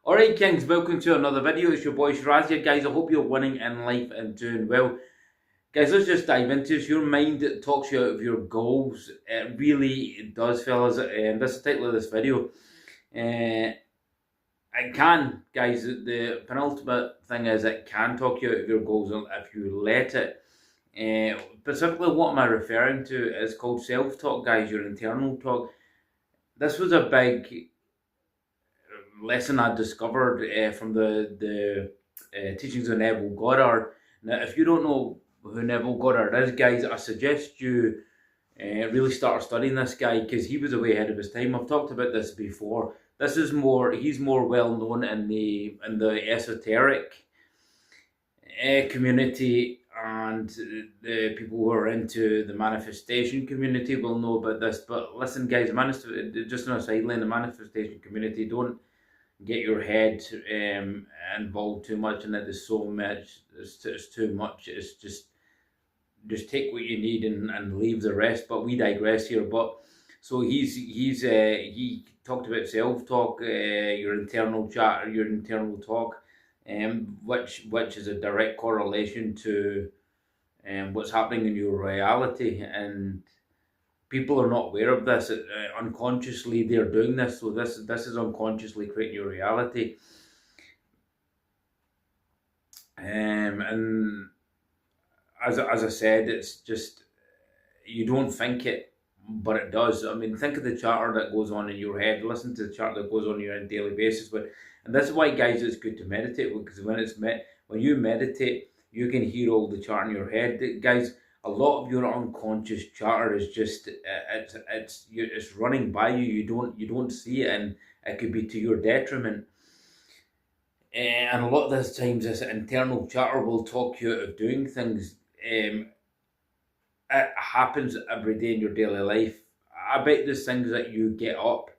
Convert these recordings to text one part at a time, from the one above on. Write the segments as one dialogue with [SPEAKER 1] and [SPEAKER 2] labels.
[SPEAKER 1] Alright Kings, welcome to another video. It's your boy Shiraz here, guys. I hope you're winning in life and doing well. Guys, let's just dive into this. Your mind talks you out of your goals. It really does, fellas. This is the title of this video. It can, guys. The penultimate thing is it can talk you out of your goals if you let it. Specifically, what am I referring to is called self-talk, guys, your internal talk. This was a big lesson I discovered from the teachings of Neville Goddard. Now, if you don't know who Neville Goddard is, guys, I suggest you really start studying this guy because he was way ahead of his time. I've talked about this before. He's more well known in the esoteric community, and the people who are into the manifestation community will know about this. But listen, guys, just on a sideline, the manifestation community, don't get your head involved too much in it. There's so much. It's too much. It's just take what you need and leave the rest. But we digress here. But so he talked about self-talk, your internal chat, your internal talk, which is a direct correlation to what's happening in your reality. And people are not aware of this. Unconsciously, they're doing this. So this is unconsciously creating your reality. And as I said, it's just, you don't think it, but it does. I mean, think of the chatter that goes on in your head. Listen to the chatter that goes on on a daily basis. And this is why, guys, it's good to meditate, because when you meditate, you can hear all the chatter in your head, guys. A lot of your unconscious chatter is just it's running by you. You don't see it, and it could be to your detriment. And a lot of those times, this internal chatter will talk you out of doing things. It happens every day in your daily life. I bet there's things that you get up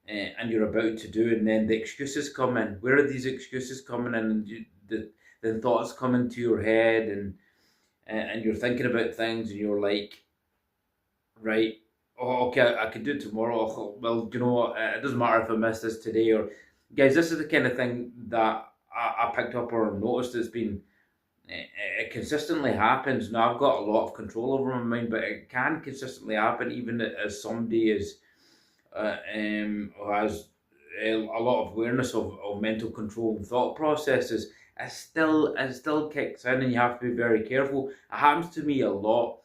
[SPEAKER 1] and you're about to do, and then the excuses come in. Where are these excuses coming in? And the thoughts come into your head, and you're thinking about things, and you're like, right, oh, okay, I could do it tomorrow. Oh, well, you know what, it doesn't matter if I miss this today. Or, guys, this is the kind of thing that I picked up or noticed. It consistently happens. Now, I've got a lot of control over my mind, but it can consistently happen, even as somebody who has a lot of awareness of mental control and thought processes. It still kicks in, and you have to be very careful. It happens to me a lot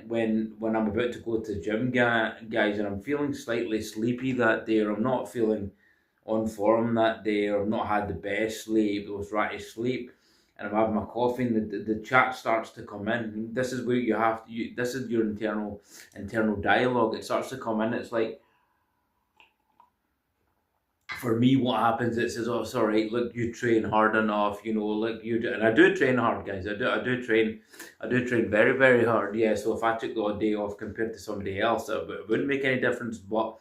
[SPEAKER 1] when I'm about to go to the gym, guys, and I'm feeling slightly sleepy that day, or I'm not feeling on form that day, or I've not had the best sleep, I was right to sleep, and I'm having my coffee, and the chat starts to come in. This is where this is your internal dialogue. It starts to come in. It's like, for me, what happens, it says, oh, it's all right, look, you train hard enough, look, you do. And I do train hard, guys. I do train very, very hard. Yeah, so if I took the odd day off compared to somebody else, it wouldn't make any difference. But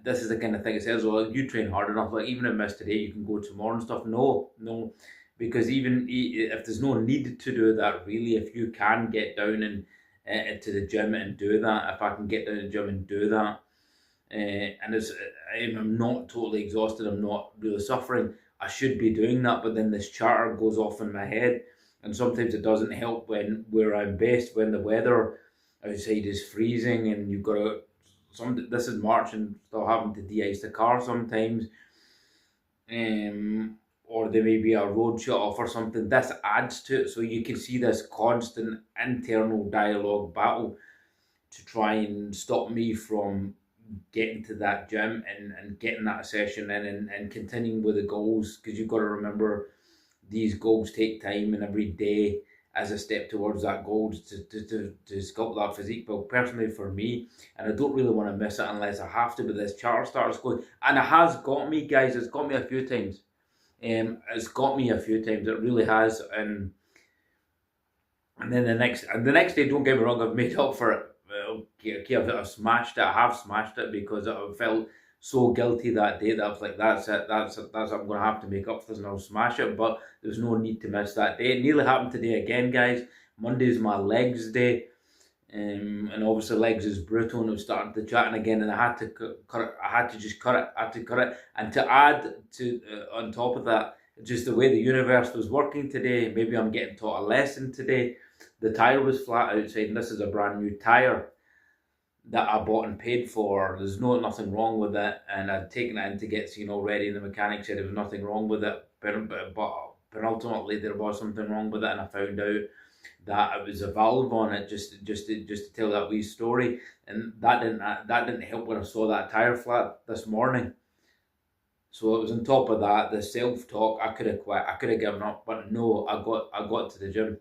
[SPEAKER 1] this is the kind of thing it says, well, you train hard enough, like, even if I miss today, you can go tomorrow and stuff. No, because even if there's no need to do that, really, if you can get down and to the gym and do that, if I can get down to the gym and do that, and I'm not totally exhausted, I'm not really suffering, I should be doing that. But then this chatter goes off in my head, and sometimes it doesn't help where I'm based, when the weather outside is freezing, and you've got to, this is March, and still having to de-ice the car sometimes, or there may be a road shut off or something. This adds to it. So you can see this constant internal dialogue battle to try and stop me from getting to that gym and getting that session in, and continuing with the goals, because you've got to remember, these goals take time, and every day as a step towards that goal to sculpt that physique. But personally, for me, and I don't really want to miss it unless I have to, but this charter starts going, and it has got me, guys. It's got me a few times. It really has. And then the next day, don't get me wrong, I've made up for it. Okay, I've smashed it. I have smashed it, because I felt so guilty that day that I was like, that's it. I'm going to have to make up for this, and I'll smash it. But there's no need to miss that day. It nearly happened today again, guys. Monday's my legs day. And obviously legs is brutal, and it was starting to chatting again, and I had to cut it. I had to just cut it. I had to cut it, and to add to on top of that, just the way the universe was working today. Maybe I'm getting taught a lesson today. The tire was flat outside, and this is a brand new tire that I bought and paid for. There's nothing wrong with it, and I'd taken it in to get ready, and the mechanic said there was nothing wrong with it, but ultimately there was something wrong with it, and I found out that it was a valve on it, just to tell that wee story, and that didn't help when I saw that tire flat this morning. So it was on top of that, the self-talk. I could have quit, I could have given up, but no, I got to the gym.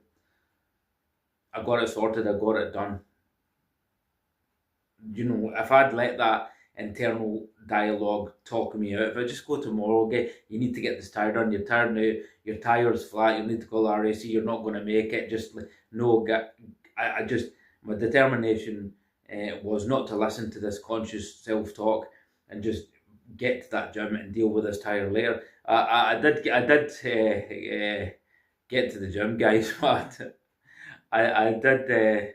[SPEAKER 1] I got it sorted, I got it done. If I'd let that internal dialogue talk me out, if I just go tomorrow, okay, you need to get this tire done, you're tired now, your tire's flat, you need to call the RAC, you're not going to make it, just no, my determination was not to listen to this conscious self-talk and just get to that gym and deal with this tire later. I did get to the gym, guys, but I did.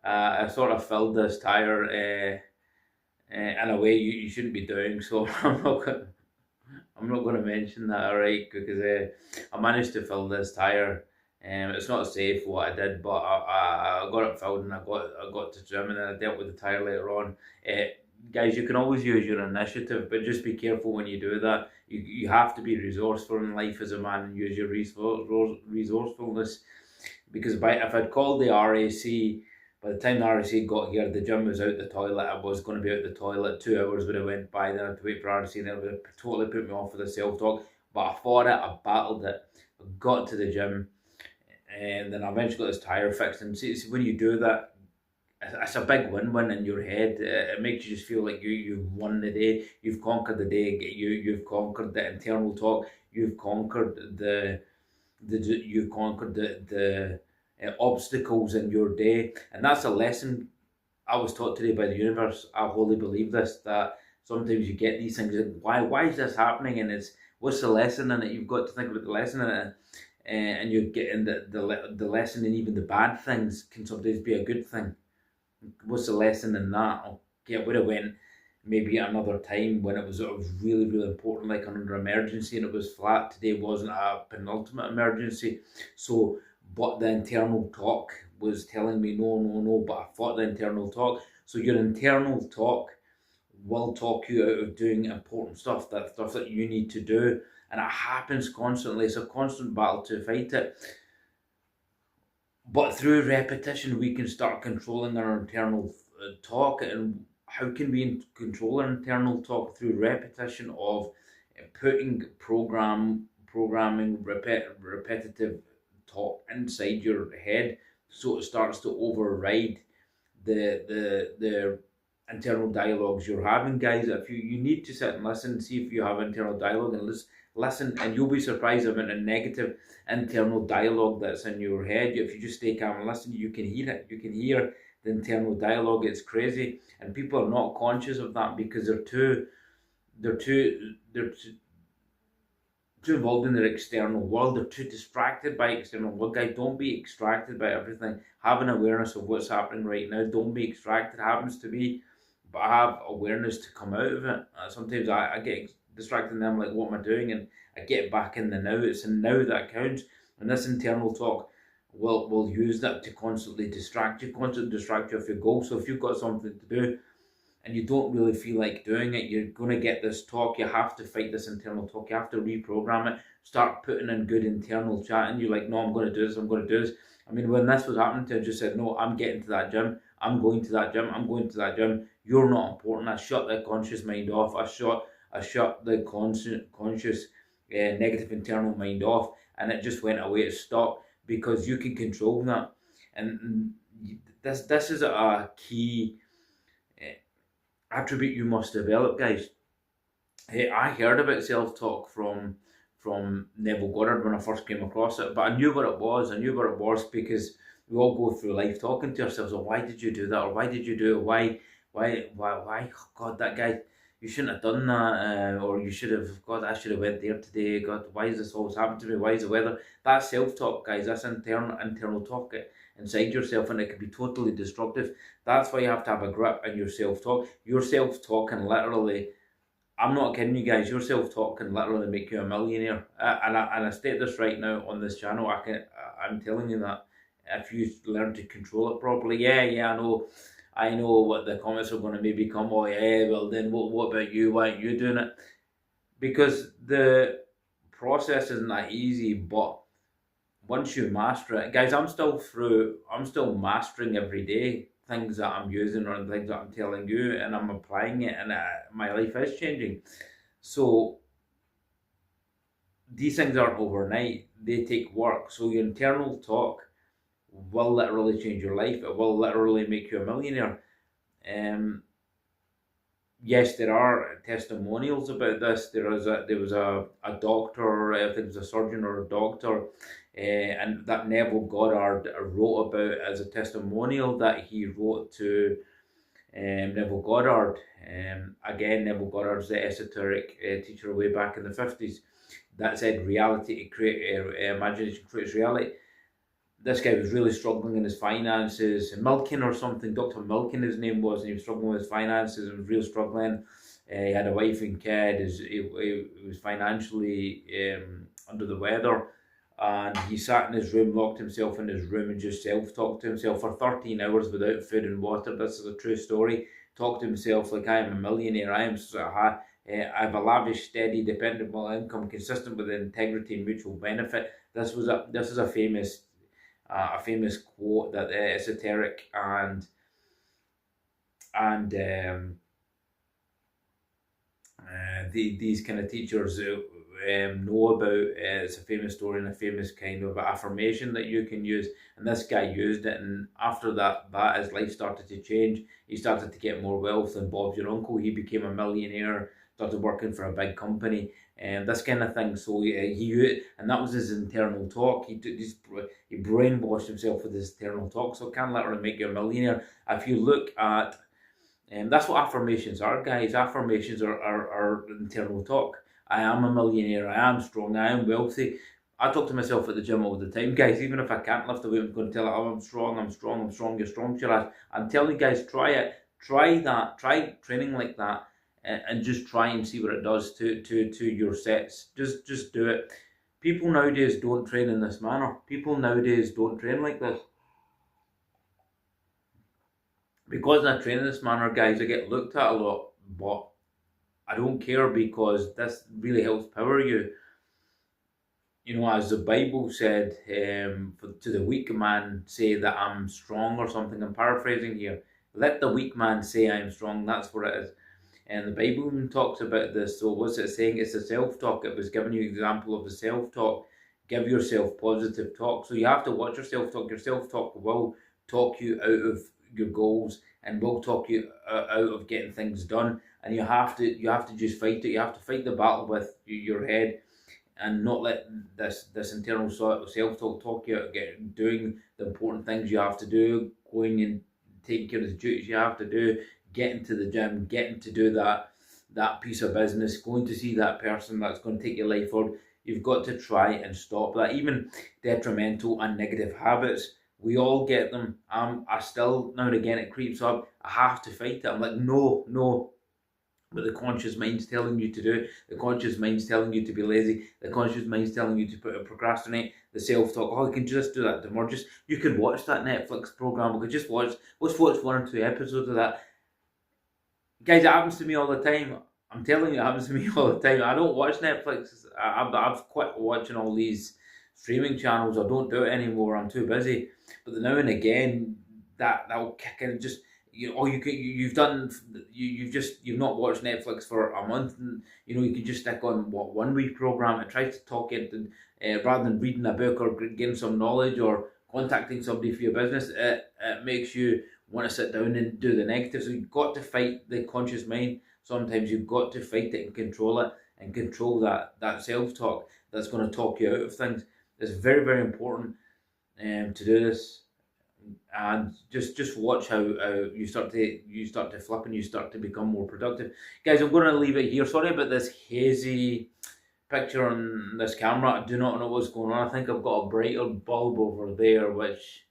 [SPEAKER 1] I sort of filled this tire in a way you shouldn't be doing. So I'm not going to mention that, alright? Because I managed to fill this tire. It's not safe what I did, but I got it filled, and I got to the gym, and then I dealt with the tire later on. Guys, you can always use your initiative, but just be careful when you do that. You have to be resourceful in life as a man and use your resourcefulness. Because if I'd called the RAC, by the time the RAC got here, the gym was out the toilet. I was going to be out the toilet. 2 hours would have went by. Then I had to wait for RAC, and it would have totally put me off with the self-talk. But I fought it. I battled it. I got to the gym, and then I eventually got this tire fixed. And see, when you do that, it's a big win-win in your head. It makes you just feel like you've won the day. You've conquered the day. You've conquered the internal talk. You've conquered the obstacles in your day. And that's a lesson I was taught today by the universe. I wholly believe this, that sometimes you get these things like, why is this happening, and it's what's the lesson in it. You've got to think about the lesson in it, and you're getting the lesson, and even the bad things can sometimes be a good thing. What's the lesson in that? Okay, I would have went maybe another time when it was really, really important, like under emergency, and it was flat. Today wasn't a penultimate emergency. So, but the internal talk was telling me no, but I fought the internal talk. So your internal talk will talk you out of doing important stuff, that stuff that you need to do. And it happens constantly. It's a constant battle to fight it. But through repetition, we can start controlling our internal talk. And how can we control our internal talk? Through repetition of putting programming repetitive talk inside your head, so it starts to override the internal dialogues you're having, guys. If you need to sit and listen, see if you have internal dialogue, and listen, and you'll be surprised about a negative internal dialogue that's in your head. If you just stay calm and listen, you can hear it. You can hear the internal dialogue. It's crazy, and people are not conscious of that because they're too involved in their external world. They're too distracted by external world. Guys, don't be extracted by everything. Have an awareness of what's happening right now. Don't be extracted. It happens to me, but I have awareness to come out of it. Sometimes I get distracted and I'm like, what am I doing? And I get back in the now. It's in now that counts. And this internal talk will use that to constantly distract you off your goal. So if you've got something to do and you don't really feel like doing it, you're going to get this talk. You have to fight this internal talk. You have to reprogram it. Start putting in good internal chat, and you're like, no, I'm going to do this. I'm going to do this. I mean, when this was happening to, I just said, no, I'm getting to that gym. I'm going to that gym. I'm going to that gym. You're not important. I shut the conscious mind off. I shut the conscious negative internal mind off, and it just went away. It stopped, because you can control that. And this is a key attribute you must develop, guys. Hey, I heard about self-talk from Neville Goddard when I first came across it, but I knew what it was. I knew what it was because we all go through life talking to ourselves. Oh, why did you do that? Or why did you do it? Why? Oh, God, that guy, you shouldn't have done that, or you should have, God, I should have went there today. God, why is this always happened to me? Why is the weather? That's self-talk, guys. That's internal talk inside yourself, and it can be totally destructive. That's why you have to have a grip on your self-talk. Your self-talk can literally, I'm not kidding you guys, your self-talk can literally make you a millionaire. And I state this right now on this channel. I'm telling you that if you learn to control it properly. Yeah, I know what the comments are going to maybe come. Oh yeah, well then what about you? Why aren't you doing it? Because the process isn't that easy, but once you master it, guys, I'm still mastering every day things that I'm using or things that I'm telling you, and I'm applying it, and my life is changing. So these things aren't overnight, they take work. So your internal talk will literally change your life. It will literally make you a millionaire. Um, yes, there are testimonials about this. There was a doctor, I think it was a surgeon or a doctor, and that Neville Goddard wrote about as a testimonial that he wrote to Neville Goddard. Again, Neville Goddard's the esoteric teacher way back in the 50s that said reality to create imagination creates reality. This guy was really struggling in his finances, Milken or something, Dr. Milken his name was, and he was struggling with his finances and was really struggling. He had a wife and kid, he was financially under the weather, and he sat in his room, locked himself in his room, and just self-talked to himself for 13 hours without food and water. This is a true story. Talked to himself like, I am a millionaire, I have a lavish, steady, dependable income consistent with integrity and mutual benefit. This is a famous quote that esoteric and these kind of teachers know about. It's a famous story and a famous kind of affirmation that you can use, and this guy used it, and after that his life started to change. He started to get more wealth than Bob's your uncle. He became a millionaire, started working for a big company, and this kind of thing. So and that was his internal talk. He brainwashed himself with his internal talk. So it can literally make you a millionaire. If you look at, that's what affirmations are, guys. Affirmations are internal talk. I am a millionaire. I am strong. I am wealthy. I talk to myself at the gym all the time, guys. Even if I can't lift the weight, I'm going to tell it, oh, I'm strong. You're strong, Shiraz. I'm telling you guys, try it. Try that. Try training like that, and just try and see what it does to your sets. Just do it. People nowadays don't train in this manner. People nowadays don't train like this. Because I train in this manner, guys, I get looked at a lot, but I don't care, because this really helps power you. You know, as the Bible said, to the weak man say that I'm strong or something. I'm paraphrasing here. Let the weak man say I am strong. That's what it is. And the Bible even talks about this. So what's it saying? It's a self-talk. It was giving you an example of the self-talk. Give yourself positive talk. So you have to watch your self-talk. Your self-talk will talk you out of your goals and will talk you out of getting things done. And you have to just fight it. You have to fight the battle with your head, and not let this internal self-talk talk you out of doing the important things you have to do, going and taking care of the duties you have to do, getting to the gym, getting to do that piece of business, going to see that person that's going to take your life forward. You've got to try and stop that. Even detrimental and negative habits, we all get them. I still, now and again, it creeps up. I have to fight it. I'm like, no. But the conscious mind's telling you to do it. The conscious mind's telling you to be lazy. The conscious mind's telling you to procrastinate. The self-talk, oh, you can just do that tomorrow. You can watch that Netflix program. We could just watch 1 or 2 episodes of that. Guys, it happens to me all the time. I'm telling you, it happens to me all the time. I don't watch Netflix. I've quit watching all these streaming channels. I don't do it anymore. I'm too busy. But now and again, that'll kick in. Just you've not watched Netflix for a month, and you can just stick on 1 week program and try to talk it, and rather than reading a book or getting some knowledge or contacting somebody for your business, it makes you want to sit down and do the negative. So you've got to fight the conscious mind. Sometimes you've got to fight it and control it, and control that self-talk that's going to talk you out of things. It's very, very important to do this. and just watch how you start to flip and you start to become more productive. Guys, I'm going to leave it here. Sorry about this hazy picture on this camera. I do not know what's going on. I think I've got a brighter bulb over there, which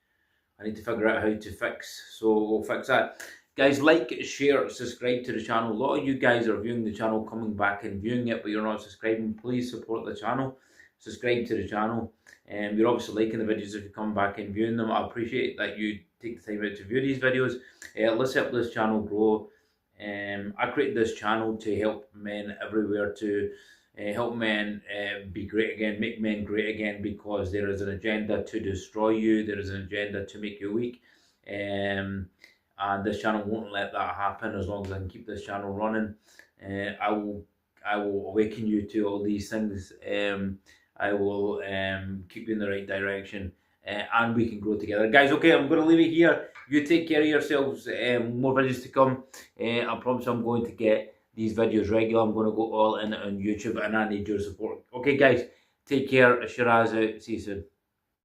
[SPEAKER 1] I need to figure out how to fix. So we'll fix that. Guys, like, share, subscribe to the channel. A lot of you guys are viewing the channel, coming back and viewing it, but you're not subscribing. Please support the channel. Subscribe to the channel. You're obviously liking the videos if you come back and viewing them. I appreciate that you take the time out to view these videos. Let's help this channel grow. I created this channel to help men everywhere, to help men be great again, make men great again, because there is an agenda to destroy you. There is an agenda to make you weak. And this channel won't let that happen as long as I can keep this channel running. I will awaken you to all these things. I will keep you in the right direction, and we can grow together. Guys, okay, I'm going to leave it here. You take care of yourselves. More videos to come. I promise I'm going to get these videos regular. I'm going to go all in on YouTube, and I need your support. Okay, guys, take care. Shiraz out. See you soon.